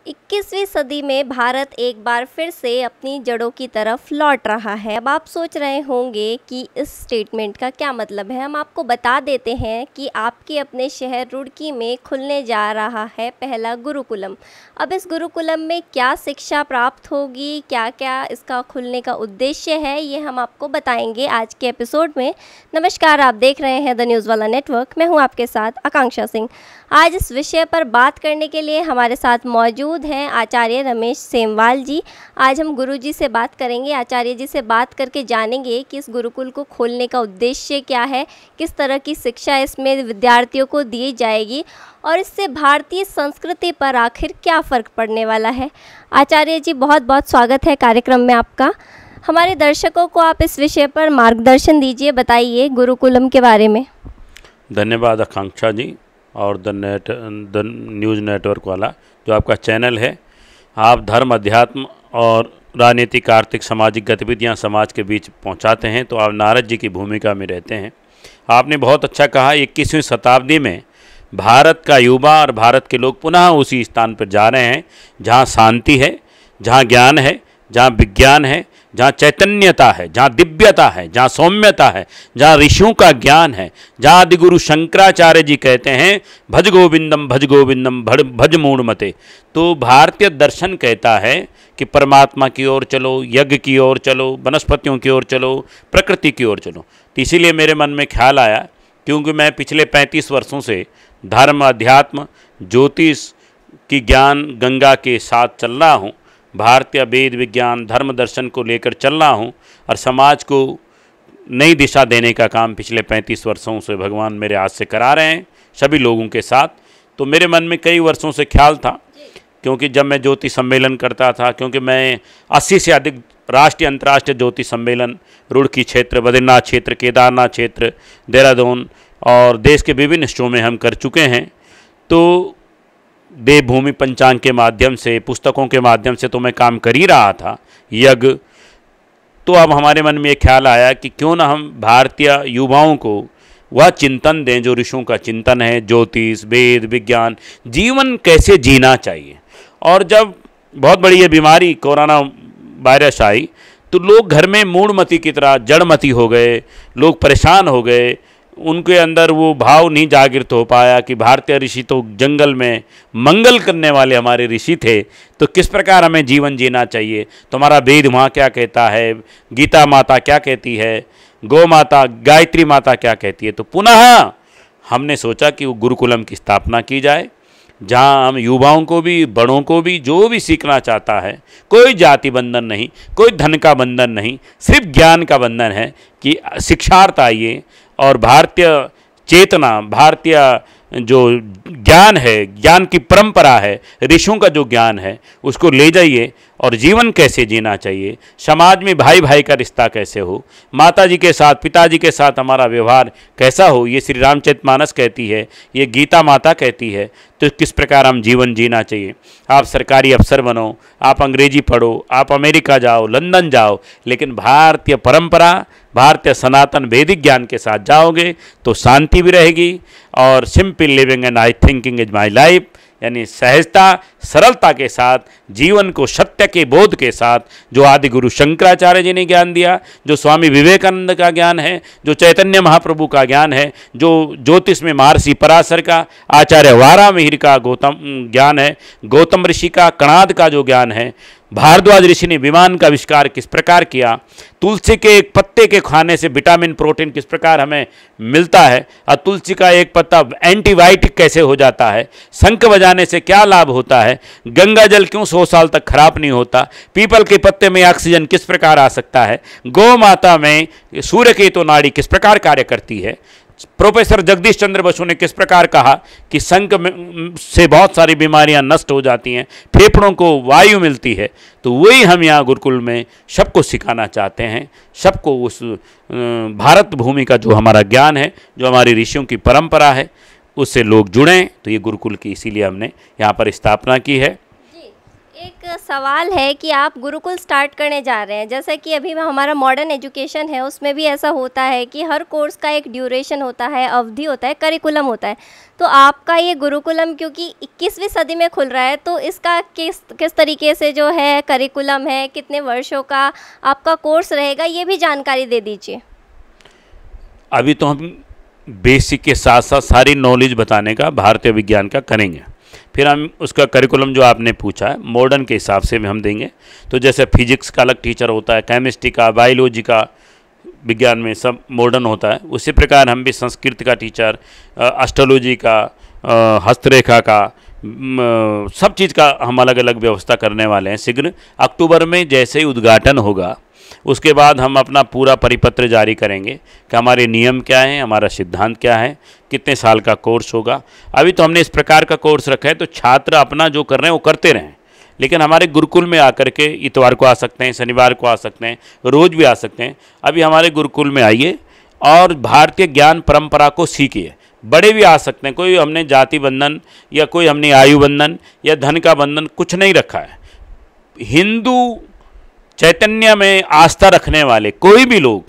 21वीं सदी में भारत एक बार फिर से अपनी जड़ों की तरफ लौट रहा है। अब आप सोच रहे होंगे कि इस स्टेटमेंट का क्या मतलब है। हम आपको बता देते हैं कि आपके अपने शहर रुड़की में खुलने जा रहा है पहला गुरुकुलम। अब इस गुरुकुलम में क्या शिक्षा प्राप्त होगी, क्या क्या इसका खुलने का उद्देश्य है, ये हम आपको बताएंगे आज के एपिसोड में। नमस्कार, आप देख रहे हैं द न्यूज़ वाला नेटवर्क। मैं हूँ आपके साथ आकांक्षा सिंह। आज इस विषय पर बात करने के लिए हमारे साथ मौजूद हैं आचार्य रमेश सेमवाल जी। आज हम गुरु जी से बात करेंगे, आचार्य जी से बात करके जानेंगे कि इस गुरुकुल को खोलने का उद्देश्य क्या है, किस तरह की शिक्षा इसमें विद्यार्थियों को दी जाएगी और इससे भारतीय संस्कृति पर आखिर क्या फ़र्क पड़ने वाला है। आचार्य जी, बहुत बहुत स्वागत है कार्यक्रम में आपका। हमारे दर्शकों को आप इस विषय पर मार्गदर्शन दीजिए, बताइए गुरुकुलम के बारे में। धन्यवाद आकांक्षा जी और द न्यूज़ नेटवर्क वाला जो आपका चैनल है। आप धर्म, अध्यात्म और राजनीतिक, आर्थिक, सामाजिक गतिविधियां समाज के बीच पहुंचाते हैं, तो आप नारद जी की भूमिका में रहते हैं। आपने बहुत अच्छा कहा, 21वीं शताब्दी में भारत का युवा और भारत के लोग पुनः उसी स्थान पर जा रहे हैं जहां शांति है, जहां ज्ञान है, जहां विज्ञान है, जहाँ चैतन्यता है, जहाँ दिव्यता है, जहाँ सौम्यता है, जहाँ ऋषियों का ज्ञान है, जहाँ आदिगुरु शंकराचार्य जी कहते हैं भज गोविंदम भज मूढ़मते। तो भारतीय दर्शन कहता है कि परमात्मा की ओर चलो, यज्ञ की ओर चलो, वनस्पतियों की ओर चलो, प्रकृति की ओर चलो। तो इसीलिए मेरे मन में ख्याल आया, क्योंकि मैं पिछले 35 वर्षों से धर्म, अध्यात्म, ज्योतिष की ज्ञान गंगा के साथ चल रहा हूँ, भारतीय वेद विज्ञान धर्म दर्शन को लेकर चल रहा हूँ और समाज को नई दिशा देने का काम पिछले 35 वर्षों से भगवान मेरे हाथ से करा रहे हैं सभी लोगों के साथ। तो मेरे मन में कई वर्षों से ख्याल था, क्योंकि जब मैं ज्योति सम्मेलन करता था, क्योंकि मैं 80 से अधिक राष्ट्रीय अंतर्राष्ट्रीय ज्योति सम्मेलन रुड़की क्षेत्र, बद्रीनाथ क्षेत्र, केदारनाथ क्षेत्र, देहरादून और देश के विभिन्न हिस्सों में हम कर चुके हैं। तो देवभूमि पंचांग के माध्यम से, पुस्तकों के माध्यम से तो मैं काम कर ही रहा था, यज्ञ। तो अब हमारे मन में ये ख्याल आया कि क्यों ना हम भारतीय युवाओं को वह चिंतन दें जो ऋषियों का चिंतन है, ज्योतिष, वेद, विज्ञान, जीवन कैसे जीना चाहिए। और जब बहुत बड़ी ये बीमारी कोरोना वायरस आई तो लोग घर में मूढ़मती की तरह जड़मती हो गए, लोग परेशान हो गए, उनके अंदर वो भाव नहीं जागृत हो पाया कि भारतीय ऋषि तो जंगल में मंगल करने वाले हमारे ऋषि थे, तो किस प्रकार हमें जीवन जीना चाहिए। तो हमारा वेद वहाँ क्या कहता है, गीता माता क्या कहती है, गौ माता, गायत्री माता क्या कहती है। तो पुनः हमने सोचा कि वो गुरुकुलम की स्थापना की जाए, जहाँ हम युवाओं को भी, बड़ों को भी, जो भी सीखना चाहता है, कोई जाति बंधन नहीं, कोई धन का बंधन नहीं, सिर्फ ज्ञान का बंधन है कि शिक्षार्थ आइए और भारतीय चेतना, भारतीय जो ज्ञान है, ज्ञान की परंपरा है, ऋषियों का जो ज्ञान है, उसको ले जाइए और जीवन कैसे जीना चाहिए, समाज में भाई भाई का रिश्ता कैसे हो, माता जी के साथ, पिताजी के साथ हमारा व्यवहार कैसा हो, ये श्री रामचरितमानस कहती है, ये गीता माता कहती है। तो किस प्रकार हम जीवन जीना चाहिए। आप सरकारी अफसर बनो, आप अंग्रेजी पढ़ो, आप अमेरिका जाओ, लंदन जाओ, लेकिन भारतीय परंपरा, भारतीय सनातन वैदिक ज्ञान के साथ जाओगे तो शांति भी रहेगी। और simple living and I thinking is my life, यानी सहजता, सरलता के साथ जीवन को सत्य के बोध के साथ, जो आदि गुरु शंकराचार्य जी ने ज्ञान दिया, जो स्वामी विवेकानंद का ज्ञान है, जो चैतन्य महाप्रभु का ज्ञान है, जो ज्योतिष में महर्षि पराशर का, आचार्य वारामिहिर का गौतम ज्ञान है, गौतम ऋषि का, कणाद का जो ज्ञान है, भारद्वाज ऋषि ने विमान का आविष्कार किस प्रकार किया, तुलसी के एक पत्ते के खाने से विटामिन, प्रोटीन किस प्रकार हमें मिलता है, और तुलसी का एक पत्ता एंटीबायोटिक कैसे हो जाता है, शंख बजाने से क्या लाभ होता है, गंगा जल क्यों 100 साल तक खराब नहीं होता, पीपल के पत्ते में ऑक्सीजन किस प्रकार आ सकता है, गौ माता में सूर्य की तो नाड़ी किस प्रकार कार्य करती है। प्रोफेसर जगदीश चंद्र बसु ने किस प्रकार कहा कि शंख से बहुत सारी बीमारियां नष्ट हो जाती हैं, फेफड़ों को वायु मिलती है। तो वही हम यहाँ गुरुकुल में सबको सिखाना चाहते हैं, सबको उस भारत भूमि का जो हमारा ज्ञान है, जो हमारी ऋषियों की परंपरा है, उससे लोग जुड़ें। तो ये गुरुकुल की इसीलिए हमने यहाँ पर स्थापना की है। एक सवाल है कि आप गुरुकुल स्टार्ट करने जा रहे हैं, जैसा कि अभी हमारा मॉडर्न एजुकेशन है उसमें भी ऐसा होता है कि हर कोर्स का एक ड्यूरेशन होता है, अवधि होता है, करिकुलम होता है। तो आपका ये गुरुकुलम क्योंकि 21वीं सदी में खुल रहा है, तो इसका किस तरीके से जो है करिकुलम है, कितने वर्षों का आपका कोर्स रहेगा, ये भी जानकारी दे दीजिए। अभी तो हम बेसिक के साथ साथ सारी नॉलेज बताने का भारतीय विज्ञान का करेंगे, फिर हम उसका करिकुलम जो आपने पूछा है मॉडर्न के हिसाब से हम देंगे। तो जैसे फिजिक्स का अलग टीचर होता है, केमिस्ट्री का, बायोलॉजी का, विज्ञान में सब मॉडर्न होता है, उसी प्रकार हम भी संस्कृत का टीचर, एस्ट्रोलॉजी का, हस्तरेखा का, सब चीज़ का हम अलग अलग व्यवस्था करने वाले हैं। शीघ्र अक्टूबर में जैसे ही उद्घाटन होगा उसके बाद हम अपना पूरा परिपत्र जारी करेंगे कि हमारे नियम क्या हैं, हमारा सिद्धांत क्या है, कितने साल का कोर्स होगा। अभी तो हमने इस प्रकार का कोर्स रखा है तो छात्र अपना जो कर रहे हैं वो करते रहें, लेकिन हमारे गुरुकुल में आकर के इतवार को आ सकते हैं, शनिवार को आ सकते हैं, रोज़ भी आ सकते हैं। अभी हमारे गुरुकुल में आइए और भारतीय ज्ञान परंपरा को सीखिए। बड़े भी आ सकते हैं, कोई हमने जाति बंधन या कोई हमने आयु बंधन या धन का बंधन कुछ नहीं रखा है। हिंदू चैतन्य में आस्था रखने वाले कोई भी लोग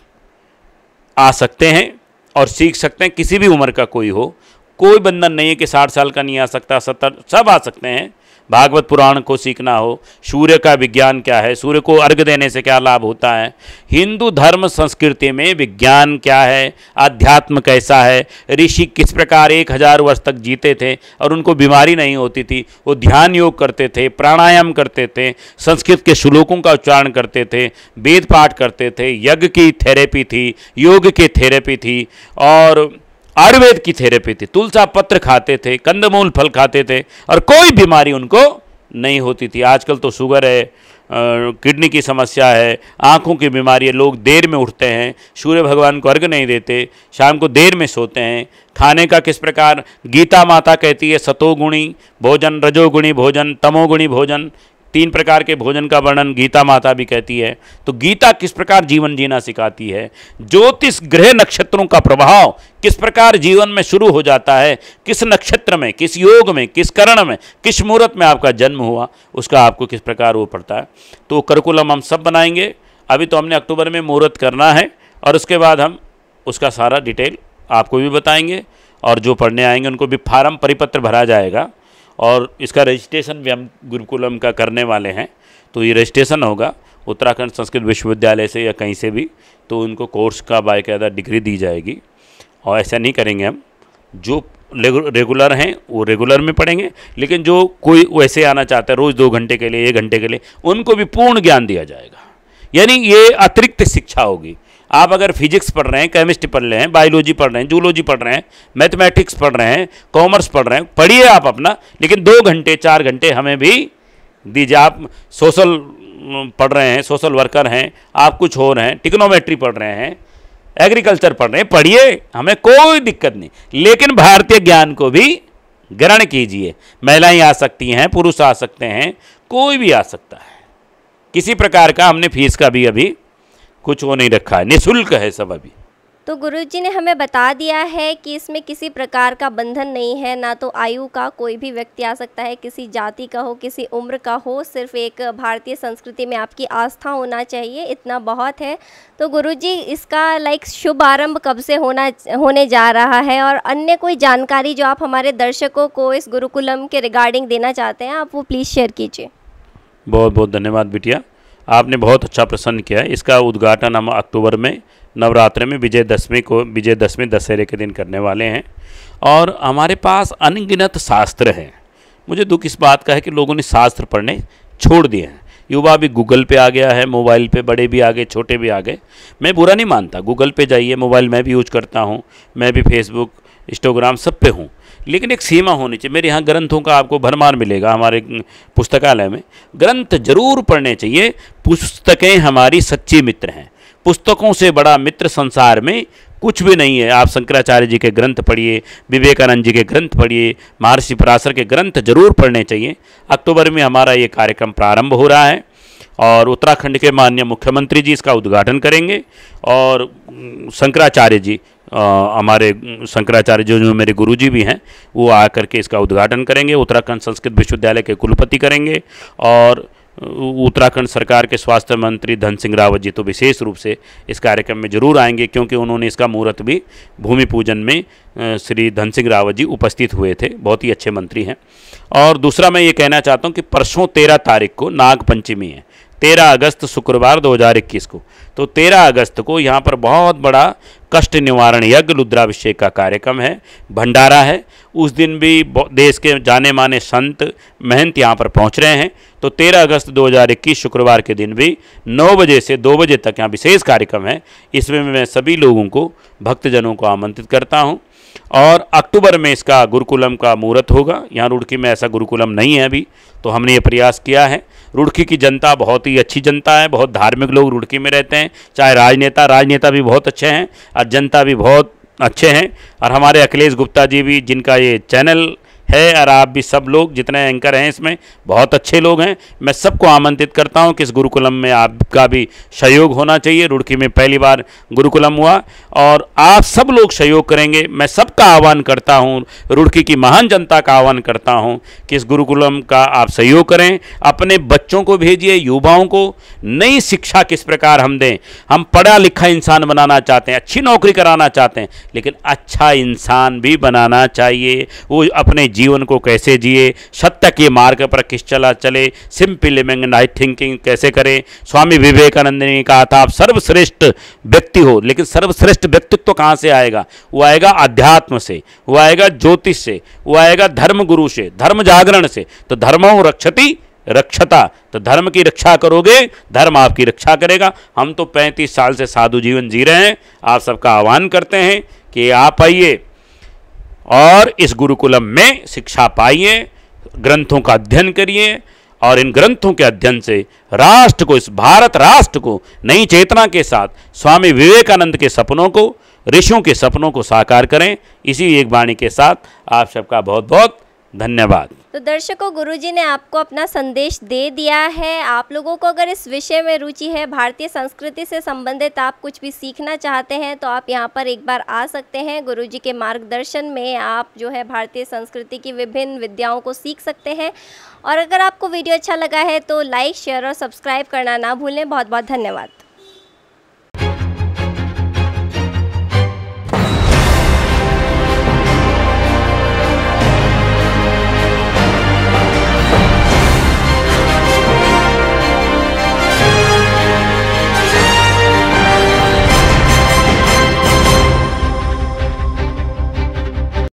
आ सकते हैं और सीख सकते हैं, किसी भी उम्र का कोई हो, कोई बंधन नहीं है कि 60 साल का नहीं आ सकता, 70, सब आ सकते हैं। भागवत पुराण को सीखना हो, सूर्य का विज्ञान क्या है, सूर्य को अर्घ देने से क्या लाभ होता है, हिंदू धर्म संस्कृति में विज्ञान क्या है, अध्यात्म कैसा है, ऋषि किस प्रकार 1000 वर्ष तक जीते थे और उनको बीमारी नहीं होती थी, वो ध्यान योग करते थे, प्राणायाम करते थे, संस्कृत के श्लोकों का उच्चारण करते थे, वेद पाठ करते थे, यज्ञ की थेरेपी थी, योग की थेरेपी थी और आयुर्वेद की थेरेपी थी, तुलसा पत्र खाते थे, कंदमूल फल खाते थे और कोई बीमारी उनको नहीं होती थी। आजकल तो शुगर है, किडनी की समस्या है, आँखों की बीमारी है, लोग देर में उठते हैं, सूर्य भगवान को अर्घ नहीं देते, शाम को देर में सोते हैं। खाने का किस प्रकार गीता माता कहती है, सतोगुणी भोजन, रजोगुणी भोजन, तमोगुणी भोजन, 3 प्रकार के भोजन का वर्णन गीता माता भी कहती है। तो गीता किस प्रकार जीवन जीना सिखाती है, ज्योतिष ग्रह नक्षत्रों का प्रभाव किस प्रकार जीवन में शुरू हो जाता है, किस नक्षत्र में, किस योग में, किस करण में, किस मुहूर्त में आपका जन्म हुआ, उसका आपको किस प्रकार वो पड़ता है। तो करिकुलम हम सब बनाएंगे। अभी तो हमने अक्टूबर में मुहूर्त करना है और उसके बाद हम उसका सारा डिटेल आपको भी बताएंगे और जो पढ़ने आएंगे उनको भी फार्म परिपत्र भरा जाएगा और इसका रजिस्ट्रेशन भी हम गुरुकुलम का करने वाले हैं। तो ये रजिस्ट्रेशन होगा उत्तराखंड संस्कृत विश्वविद्यालय से या कहीं से भी, तो उनको कोर्स का बाकायदा डिग्री दी जाएगी। और ऐसा नहीं करेंगे हम, जो रेगुलर हैं वो रेगुलर में पढ़ेंगे, लेकिन जो कोई वैसे आना चाहता है रोज़ 2 घंटे के लिए, 1 घंटे के लिए, उनको भी पूर्ण ज्ञान दिया जाएगा। यानी ये अतिरिक्त शिक्षा होगी। आप अगर फिजिक्स पढ़ रहे हैं, केमिस्ट्री पढ़ रहे हैं, बायोलॉजी पढ़ रहे हैं, जूलॉजी पढ़ रहे हैं, मैथमेटिक्स पढ़ रहे हैं, कॉमर्स पढ़ रहे हैं, पढ़िए आप अपना, लेकिन 2 घंटे 4 घंटे हमें भी दीजिए। आप सोशल पढ़ रहे हैं, सोशल वर्कर हैं, आप कुछ और हैं, टिक्नोमेट्री पढ़ रहे हैं, एग्रीकल्चर पढ़ रहे हैं, पढ़िए, हमें कोई दिक्कत नहीं, लेकिन भारतीय ज्ञान को भी ग्रहण कीजिए। महिलाएं आ सकती हैं, पुरुष आ सकते हैं, कोई भी आ सकता है। किसी प्रकार का हमने फीस का भी अभी कुछ वो नहीं रखा है, निःशुल्क है सब अभी। तो गुरुजी ने हमें बता दिया है कि इसमें किसी प्रकार का बंधन नहीं है, ना तो आयु का, कोई भी व्यक्ति आ सकता है, किसी जाति का हो, किसी उम्र का हो, सिर्फ एक भारतीय संस्कृति में आपकी आस्था होना चाहिए, इतना बहुत है। तो गुरुजी इसका शुभ आरंभ कब से होने जा रहा है, और अन्य कोई जानकारी जो आप हमारे दर्शकों को इस गुरुकुलम के रिगार्डिंग देना चाहते हैं, आप वो प्लीज़ शेयर कीजिए। बहुत बहुत धन्यवाद बिटिया, आपने बहुत अच्छा प्रश्न किया है। इसका उद्घाटन हम अक्टूबर में नवरात्र में विजयदशमी दशहरे के दिन करने वाले हैं और हमारे पास अनगिनत शास्त्र हैं। मुझे दुख इस बात का है कि लोगों ने शास्त्र पढ़ने छोड़ दिए हैं। युवा भी गूगल पे आ गया है, मोबाइल पे, बड़े भी आ गए, छोटे भी आ गए। मैं बुरा नहीं मानता, गूगल पे जाइए, मोबाइल मैं भी यूज करता हूँ, मैं भी फेसबुक, इंस्टाग्राम सब पे हूँ, लेकिन एक सीमा होनी चाहिए। मेरे यहाँ ग्रंथों का आपको भरमार मिलेगा, हमारे पुस्तकालय में ग्रंथ जरूर पढ़ने चाहिए। पुस्तकें हमारी सच्ची मित्र हैं, पुस्तकों से बड़ा मित्र संसार में कुछ भी नहीं है। आप शंकराचार्य जी के ग्रंथ पढ़िए, विवेकानंद जी के ग्रंथ पढ़िए, महर्षि पराशर के ग्रंथ जरूर पढ़ने चाहिए। अक्टूबर में हमारा ये कार्यक्रम प्रारंभ हो रहा है और उत्तराखंड के माननीय मुख्यमंत्री जी इसका उद्घाटन करेंगे और शंकराचार्य जी, हमारे शंकराचार्य जो मेरे गुरुजी भी हैं, वो आकर के इसका उद्घाटन करेंगे। उत्तराखंड संस्कृत विश्वविद्यालय के कुलपति करेंगे और उत्तराखंड सरकार के स्वास्थ्य मंत्री धन सिंह रावत जी तो विशेष रूप से इस कार्यक्रम में जरूर आएंगे, क्योंकि उन्होंने इसका मुहूर्त भी भूमि पूजन में श्री धन सिंह रावत जी उपस्थित हुए थे, बहुत ही अच्छे मंत्री हैं। और दूसरा मैं ये कहना चाहता हूँ कि परसों 13 तारीख को नाग पंचमी है, 13 अगस्त शुक्रवार 2021 को। तो 13 अगस्त को यहाँ पर बहुत बड़ा कष्ट निवारण यज्ञ रुद्राभिषेक का कार्यक्रम है, भंडारा है। उस दिन भी देश के जाने माने संत महंत यहाँ पर पहुँच रहे हैं। तो 13 अगस्त 2021 शुक्रवार के दिन भी 9 बजे से 2 बजे तक यहाँ विशेष कार्यक्रम है। इसमें मैं सभी लोगों को, भक्तजनों को आमंत्रित करता हूँ। और अक्टूबर में इसका गुरुकुलम का मुहूर्त होगा। यहाँ रुड़की में ऐसा गुरुकुलम नहीं है अभी, तो हमने ये प्रयास किया है। रुड़की की जनता बहुत ही अच्छी जनता है, बहुत धार्मिक लोग रुड़की में रहते हैं, चाहे राजनेता भी बहुत अच्छे हैं और जनता भी बहुत अच्छे हैं। और हमारे अखिलेश गुप्ता जी भी, जिनका ये चैनल है, और आप भी सब लोग जितने एंकर हैं इसमें बहुत अच्छे लोग हैं। मैं सबको आमंत्रित करता हूं कि इस गुरुकुलम में आपका भी सहयोग होना चाहिए। रुड़की में पहली बार गुरुकुलम हुआ और आप सब लोग सहयोग करेंगे। मैं सबका आह्वान करता हूं, रुड़की की महान जनता का आह्वान करता हूं कि इस गुरुकुलम का आप सहयोग करें। अपने बच्चों को भेजिए, युवाओं को नई शिक्षा किस प्रकार हम दें। हम पढ़ा लिखा इंसान बनाना चाहते हैं, अच्छी नौकरी कराना चाहते हैं, लेकिन अच्छा इंसान भी बनाना चाहिए। वो अपने जीवन को कैसे जिए, सत्य के मार्ग पर किस चले, सिंपल लिविंग नाइट थिंकिंग कैसे करें। स्वामी विवेकानंद ने कहा था आप सर्वश्रेष्ठ व्यक्ति हो, लेकिन सर्वश्रेष्ठ व्यक्तित्व तो कहाँ से आएगा? वो आएगा अध्यात्म से, वो आएगा ज्योतिष से, वो आएगा धर्म गुरु से, धर्म जागरण से। तो धर्मो रक्षति रक्षता, तो धर्म की रक्षा करोगे, धर्म आपकी रक्षा करेगा। हम तो 35 साल से साधु जीवन जी रहे हैं। आप सबका आह्वान करते हैं कि आप आइए और इस गुरुकुलम में शिक्षा पाइए, ग्रंथों का अध्ययन करिए, और इन ग्रंथों के अध्ययन से राष्ट्र को, इस भारत राष्ट्र को नई चेतना के साथ स्वामी विवेकानंद के सपनों को, ऋषियों के सपनों को साकार करें। इसी एक वाणी के साथ आप सबका बहुत बहुत धन्यवाद। तो दर्शकों, गुरुजी ने आपको अपना संदेश दे दिया है। आप लोगों को अगर इस विषय में रुचि है, भारतीय संस्कृति से संबंधित आप कुछ भी सीखना चाहते हैं, तो आप यहां पर एक बार आ सकते हैं। गुरुजी के मार्गदर्शन में आप जो है भारतीय संस्कृति की विभिन्न विद्याओं को सीख सकते हैं। और अगर आपको वीडियो अच्छा लगा है तो लाइक, शेयर और सब्सक्राइब करना ना भूलें। बहुत बहुत धन्यवाद।